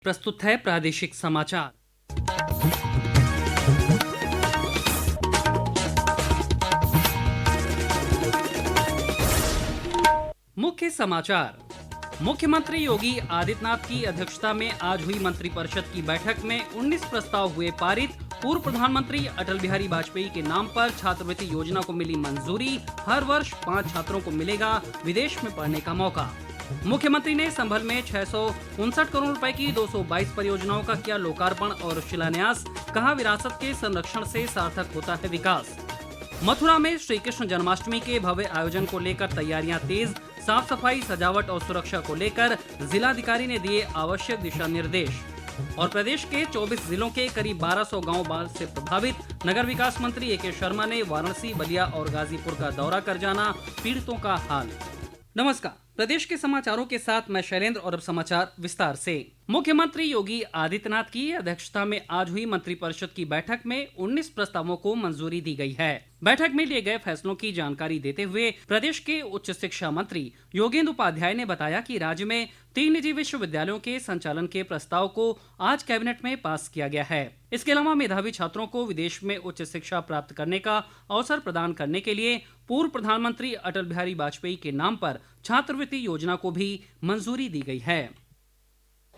प्रस्तुत है प्रादेशिक समाचार। मुख्य समाचार। मुख्यमंत्री योगी आदित्यनाथ की अध्यक्षता में आज हुई मंत्रिपरिषद की बैठक में 19 प्रस्ताव हुए पारित। पूर्व प्रधानमंत्री अटल बिहारी वाजपेयी के नाम पर छात्रवृत्ति योजना को मिली मंजूरी। हर वर्ष 5 छात्रों को मिलेगा विदेश में पढ़ने का मौका। मुख्यमंत्री ने संभल में 659 करोड़ रुपए की 222 परियोजनाओं का किया लोकार्पण और शिलान्यास। कहा, विरासत के संरक्षण से सार्थक होता है विकास। मथुरा में श्री कृष्ण जन्माष्टमी के भव्य आयोजन को लेकर तैयारियां तेज। साफ सफाई, सजावट और सुरक्षा को लेकर जिलाधिकारी ने दिए आवश्यक दिशा निर्देश। और प्रदेश के 24 जिलों के करीब 1200 गांव बाढ़ से प्रभावित। नगर विकास मंत्री ए.के. शर्मा ने वाराणसी, बलिया और गाजीपुर का दौरा कर जाना पीड़ितों का हाल। नमस्कार, प्रदेश के समाचारों के साथ मैं शैलेंद्र और अब समाचार विस्तार से। मुख्यमंत्री योगी आदित्यनाथ की अध्यक्षता में आज हुई मंत्रिपरिषद की बैठक में 19 प्रस्तावों को मंजूरी दी गई है। बैठक में लिए गए फैसलों की जानकारी देते हुए प्रदेश के उच्च शिक्षा मंत्री योगेंद्र उपाध्याय ने बताया कि राज्य में 3 निजी विश्वविद्यालयों के संचालन के प्रस्ताव को आज कैबिनेट में पास किया गया है। इसके अलावा मेधावी छात्रों को विदेश में उच्च शिक्षा प्राप्त करने का अवसर प्रदान करने के लिए पूर्व प्रधानमंत्री अटल बिहारी वाजपेयी के नाम पर छात्रवृत्ति योजना को भी मंजूरी दी गई है।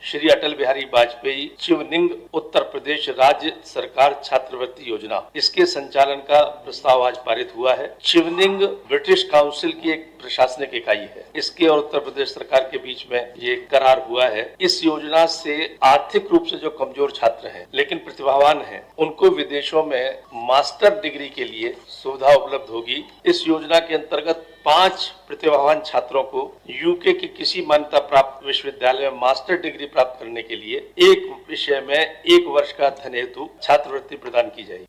श्री अटल बिहारी वाजपेयी शिवनिंग उत्तर प्रदेश राज्य सरकार छात्रवृत्ति योजना, इसके संचालन का प्रस्ताव आज पारित हुआ है। शिवनिंग ब्रिटिश काउंसिल की एक प्रशासनिक इकाई है। इसके और उत्तर प्रदेश सरकार के बीच में ये करार हुआ है। इस योजना से आर्थिक रूप से जो कमजोर छात्र हैं लेकिन प्रतिभावान हैं, उनको विदेशों में मास्टर डिग्री के लिए सुविधा उपलब्ध होगी। इस योजना के अंतर्गत 5 प्रतिभावान छात्रों को यूके की किसी मान्यता प्राप्त विश्वविद्यालय में मास्टर डिग्री प्राप्त करने के लिए एक विषय में 1 वर्ष का धन हेतु छात्रवृत्ति प्रदान की जाएगी।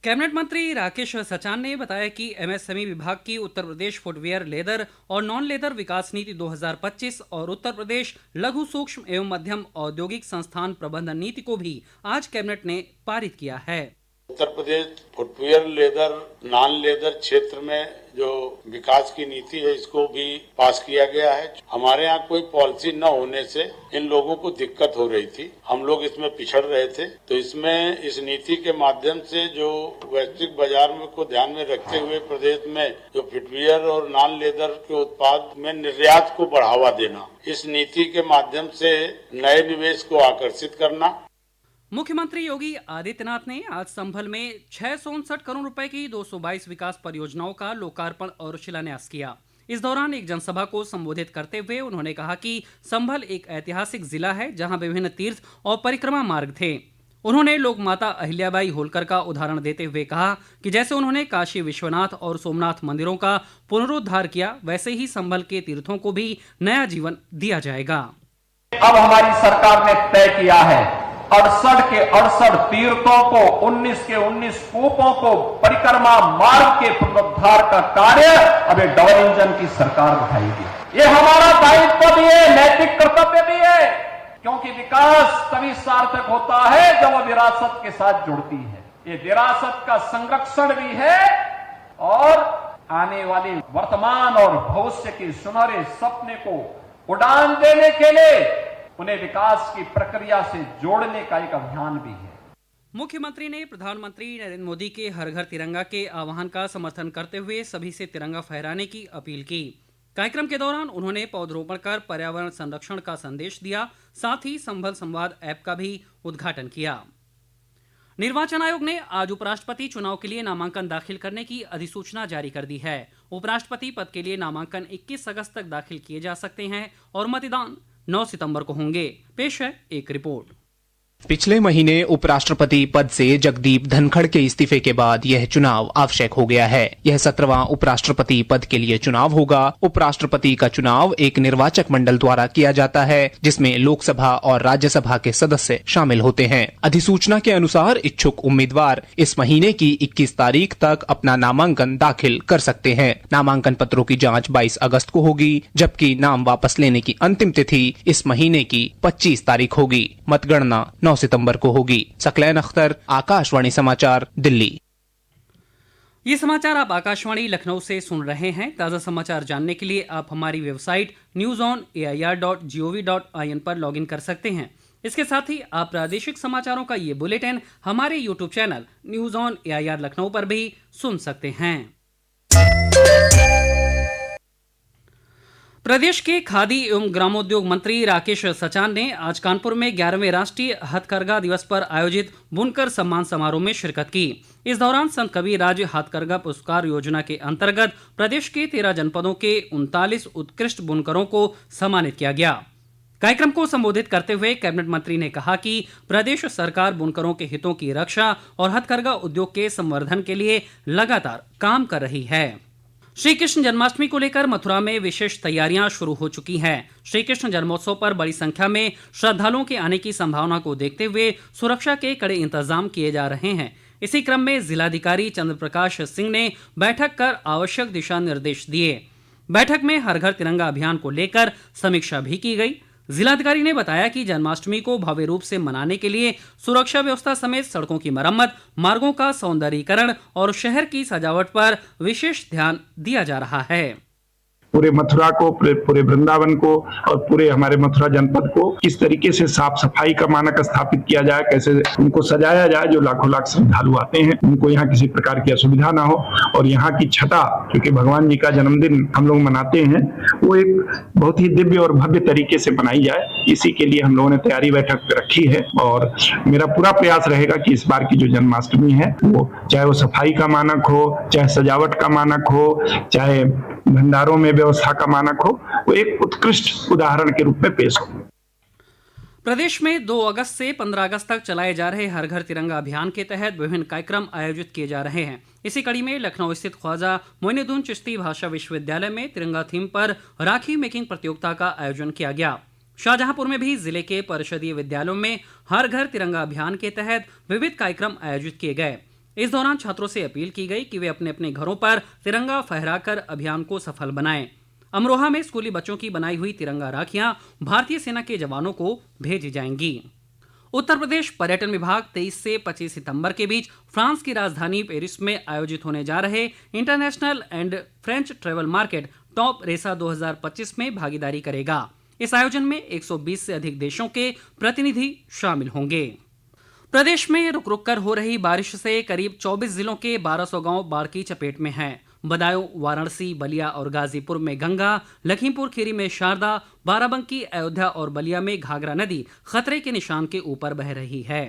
कैबिनेट मंत्री राकेश सचान ने बताया कि एमएसएमई विभाग की उत्तर प्रदेश फुटवियर, लेदर और नॉन लेदर विकास नीति 2025 और उत्तर प्रदेश लघु, सूक्ष्म एवं मध्यम औद्योगिक संस्थान प्रबंधन नीति को भी आज कैबिनेट ने पारित किया है। Uttar Pradesh footwear, leather, non leather क्षेत्र में जो विकास की नीति है, इसको भी पास किया गया है। हमारे यहाँ कोई पॉलिसी न होने से इन लोगों को दिक्कत हो रही थी, हम लोग इसमें पिछड़ रहे थे। तो इसमें इस नीति के माध्यम से जो वैश्विक बाजार में को ध्यान में रखते हुए प्रदेश में जो फुटवियर और नॉन लेदर के उत्पाद में निर्यात को बढ़ावा देना, इस नीति के माध्यम से नए निवेश को आकर्षित करना। मुख्यमंत्री योगी आदित्यनाथ ने आज संभल में 659 करोड़ रुपए की 222 विकास परियोजनाओं का लोकार्पण और शिलान्यास किया। इस दौरान एक जनसभा को संबोधित करते हुए उन्होंने कहा कि संभल एक ऐतिहासिक जिला है जहां विभिन्न तीर्थ और परिक्रमा मार्ग थे। उन्होंने लोक माता अहिल्याबाई होलकर का उदाहरण देते हुए कहा कि जैसे उन्होंने काशी विश्वनाथ और सोमनाथ मंदिरों का पुनरुद्धार किया, वैसे ही संभल के तीर्थों को भी नया जीवन दिया जाएगा। अब हमारी सरकार ने तय किया है 68 के 68 तीर्थों को, 19 के 19 कूपों को, परिक्रमा मार्ग के पुनरुद्धार का कार्य अब एक डबल इंजन की सरकार उठाएगी। ये हमारा दायित्व भी है, नैतिक कर्तव्य भी है, क्योंकि विकास तभी सार्थक होता है जब वह विरासत के साथ जुड़ती है। ये विरासत का संरक्षण भी है और आने वाले वर्तमान और भविष्य के सुनहरे सपने को उड़ान देने के लिए उन्हें विकास की प्रक्रिया से जोड़ने का एक अभियान भी है। मुख्यमंत्री ने प्रधानमंत्री नरेंद्र मोदी के हर घर तिरंगा के आह्वान का समर्थन करते हुए सभी से तिरंगा फहराने की अपील की। कार्यक्रम के दौरान उन्होंने पौधरोपण कर पर्यावरण संरक्षण का संदेश दिया। साथ ही संभल संवाद ऐप का भी उद्घाटन किया। निर्वाचन आयोग ने आज उपराष्ट्रपति चुनाव के लिए नामांकन दाखिल करने की अधिसूचना जारी कर दी है। उपराष्ट्रपति पद के लिए नामांकन 21 अगस्त तक दाखिल किए जा सकते हैं और मतदान 9 सितंबर को होंगे। पेश है एक रिपोर्ट। पिछले महीने उपराष्ट्रपति पद से जगदीप धनखड़ के इस्तीफे के बाद यह चुनाव आवश्यक हो गया है। यह 17वां उपराष्ट्रपति पद के लिए चुनाव होगा। उपराष्ट्रपति का चुनाव एक निर्वाचक मंडल द्वारा किया जाता है, जिसमें लोकसभा और राज्यसभा के सदस्य शामिल होते हैं। अधिसूचना के अनुसार इच्छुक उम्मीदवार इस महीने की 21 तारीख तक अपना नामांकन दाखिल कर सकते हैं। नामांकन पत्रों की जाँच 22 अगस्त को होगी, जबकि नाम वापस लेने की अंतिम तिथि इस महीने की 25 तारीख होगी। मतगणना 9 सितंबर को होगी। सकलैन अख्तर, आकाशवाणी समाचार, दिल्ली। ये समाचार आप आकाशवाणी लखनऊ से सुन रहे हैं। ताज़ा समाचार जानने के लिए आप हमारी वेबसाइट newsonair.gov.in पर लॉगिन कर सकते हैं। इसके साथ ही आप प्रादेशिक समाचारों का ये बुलेटिन हमारे YouTube channel news on AIR Lucknow पर भी सुन सकते हैं। प्रदेश के खादी एवं ग्रामोद्योग मंत्री राकेश सचान ने आज कानपुर में 11वें राष्ट्रीय हथकरघा दिवस पर आयोजित बुनकर सम्मान समारोह में शिरकत की। इस दौरान संत कबीर राज्य हथकरघा पुरस्कार योजना के अंतर्गत प्रदेश के 13 जनपदों के 39 उत्कृष्ट बुनकरों को सम्मानित किया गया। कार्यक्रम को संबोधित करते हुए कैबिनेट मंत्री ने कहा कि प्रदेश सरकार बुनकरों के हितों की रक्षा और हथकरघा उद्योग के संवर्धन के लिए लगातार काम कर रही है। श्री कृष्ण जन्माष्टमी को लेकर मथुरा में विशेष तैयारियां शुरू हो चुकी हैं। श्री कृष्ण जन्मोत्सव पर बड़ी संख्या में श्रद्धालुओं के आने की संभावना को देखते हुए सुरक्षा के कड़े इंतजाम किए जा रहे हैं। इसी क्रम में जिलाधिकारी चंद्र प्रकाश सिंह ने बैठक कर आवश्यक दिशा निर्देश दिए। बैठक में हर घर तिरंगा अभियान को लेकर समीक्षा भी की गई। जिलाधिकारी ने बताया कि जन्माष्टमी को भव्य रूप से मनाने के लिए सुरक्षा व्यवस्था समेत सड़कों की मरम्मत, मार्गों का सौंदर्यीकरण और शहर की सजावट पर विशेष ध्यान दिया जा रहा है। पूरे मथुरा को, पूरे वृंदावन को और पूरे हमारे मथुरा जनपद को किस तरीके से साफ सफाई का मानक स्थापित किया जाए, कैसे उनको सजाया जाए, जो लाखों लाख श्रद्धालु आते हैं उनको यहाँ किसी प्रकार की असुविधा ना हो। और यहाँ की छठा, क्योंकि भगवान जी का जन्मदिन हम लोग मनाते हैं, वो एक बहुत ही दिव्य और भव्य तरीके से मनाई जाए। इसी के लिए हम लोगों ने तैयारी बैठक रखी है और मेरा पूरा प्रयास रहेगा कि इस बार की जो जन्माष्टमी है वो चाहे वो सफाई का मानक हो, चाहे सजावट का मानक हो, चाहे भंडारों में व्यवस्था का मानक हो, वो एक उत्कृष्ट उदाहरण के रूप में पेश हो। प्रदेश में 2 अगस्त से 15 अगस्त तक चलाए जा रहे हर घर तिरंगा अभियान के तहत विभिन्न कार्यक्रम आयोजित किए जा रहे हैं। इसी कड़ी में लखनऊ स्थित ख्वाजा मोइनुद्दीन चिश्ती भाषा विश्वविद्यालय में तिरंगा थीम पर राखी मेकिंग प्रतियोगिता का आयोजन किया गया। शाहजहांपुर में भी जिले के परिषदीय विद्यालयों में हर घर तिरंगा अभियान के तहत विविध कार्यक्रम आयोजित किए गए। इस दौरान छात्रों से अपील की गई कि वे अपने अपने घरों पर तिरंगा फहराकर अभियान को सफल बनाएं। अमरोहा में स्कूली बच्चों की बनाई हुई तिरंगा राखियां भारतीय सेना के जवानों को भेजी जाएंगी। उत्तर प्रदेश पर्यटन विभाग 23 से 25 सितंबर के बीच फ्रांस की राजधानी पेरिस में आयोजित होने जा रहे international and French travel market top रेसा 2025 में भागीदारी करेगा। इस आयोजन में 120 से अधिक देशों के प्रतिनिधि शामिल होंगे। प्रदेश में रुक रुक कर हो रही बारिश से करीब 24 जिलों के 1200 गांव बाढ़ की चपेट में हैं। बदायूं, वाराणसी, बलिया और गाजीपुर में गंगा, लखीमपुर खीरी में शारदा, बाराबंकी, अयोध्या और बलिया में घाघरा नदी खतरे के निशान के ऊपर बह रही है।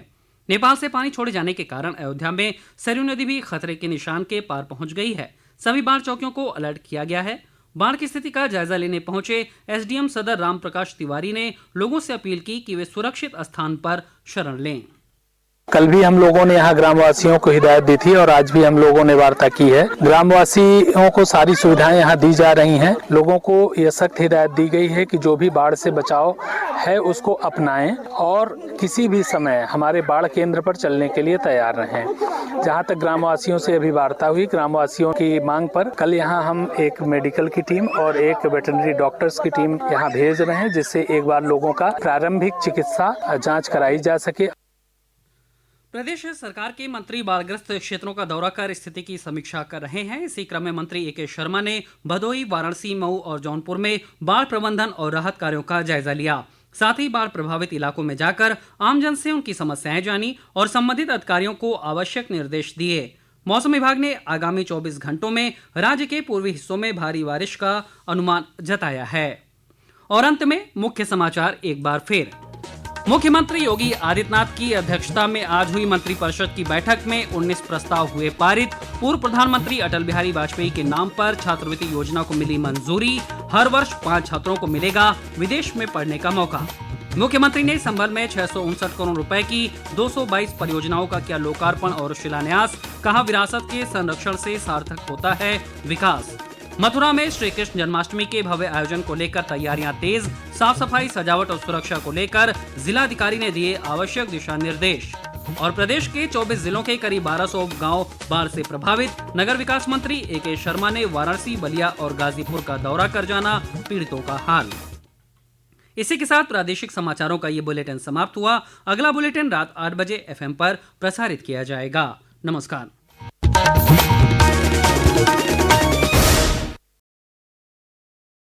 नेपाल से पानी छोड़े जाने के कारण अयोध्या में सरयू नदी भी खतरे के निशान के पार पहुंच गई है। सभी बाढ़ चौकियों को अलर्ट किया गया है। बाढ़ की स्थिति का जायजा लेने पहुंचे एसडीएम सदर राम प्रकाश तिवारी ने लोगों से अपील की कि वे सुरक्षित स्थान पर शरण लें। कल भी हम लोगों ने यहाँ ग्रामवासियों को हिदायत दी थी और आज भी हम लोगों ने वार्ता की है। ग्रामवासियों को सारी सुविधाएं यहाँ दी जा रही हैं। लोगों को यह सख्त हिदायत दी गई है कि जो भी बाढ़ से बचाव है उसको अपनाएं और किसी भी समय हमारे बाढ़ केंद्र पर चलने के लिए तैयार रहें। जहाँ तक ग्रामवासियों से अभी वार्ता हुई, ग्रामवासियों की मांग पर कल यहाँ हम एक मेडिकल की टीम और एक वेटरनरी डॉक्टर्स की टीम यहाँ भेज रहे हैं, जिससे एक बार लोगों का प्रारंभिक चिकित्सा जाँच कराई जा सके। प्रदेश सरकार के मंत्री बाढ़ग्रस्त क्षेत्रों का दौरा कर स्थिति की समीक्षा कर रहे हैं। इसी क्रम में मंत्री ए.के. शर्मा ने भदोही, वाराणसी, मऊ और जौनपुर में बाढ़ प्रबंधन और राहत कार्यों का जायजा लिया। साथ ही बाढ़ प्रभावित इलाकों में जाकर आमजन से उनकी समस्याएं जानी और संबंधित अधिकारियों को आवश्यक निर्देश दिए। मौसम विभाग ने आगामी 24 घंटों में राज्य के पूर्वी हिस्सों में भारी बारिश का अनुमान जताया है। और अंत में मुख्य समाचार एक बार फिर। मुख्यमंत्री योगी आदित्यनाथ की अध्यक्षता में आज हुई मंत्रिपरिषद की बैठक में 19 प्रस्ताव हुए पारित। पूर्व प्रधानमंत्री अटल बिहारी वाजपेयी के नाम पर छात्रवृत्ति योजना को मिली मंजूरी। हर वर्ष 5 छात्रों को मिलेगा विदेश में पढ़ने का मौका। मुख्यमंत्री ने संभल में 659 करोड़ रुपए की 222 परियोजनाओं का किया लोकार्पण और शिलान्यास। कहा, विरासत के संरक्षण से सार्थक होता है विकास। मथुरा में श्री कृष्ण जन्माष्टमी के भव्य आयोजन को लेकर तैयारियां तेज। साफ सफाई, सजावट और सुरक्षा को लेकर जिलाधिकारी ने दिए आवश्यक दिशा निर्देश। और प्रदेश के 24 जिलों के करीब 1200 गांव बाढ़ से प्रभावित। नगर विकास मंत्री ए.के. शर्मा ने वाराणसी, बलिया और गाजीपुर का दौरा कर जाना पीड़ितों का हाल। इसी के साथ प्रादेशिक समाचारों का ये बुलेटिन समाप्त हुआ। अगला बुलेटिन रात 8 बजे FM पर प्रसारित किया जाएगा। नमस्कार।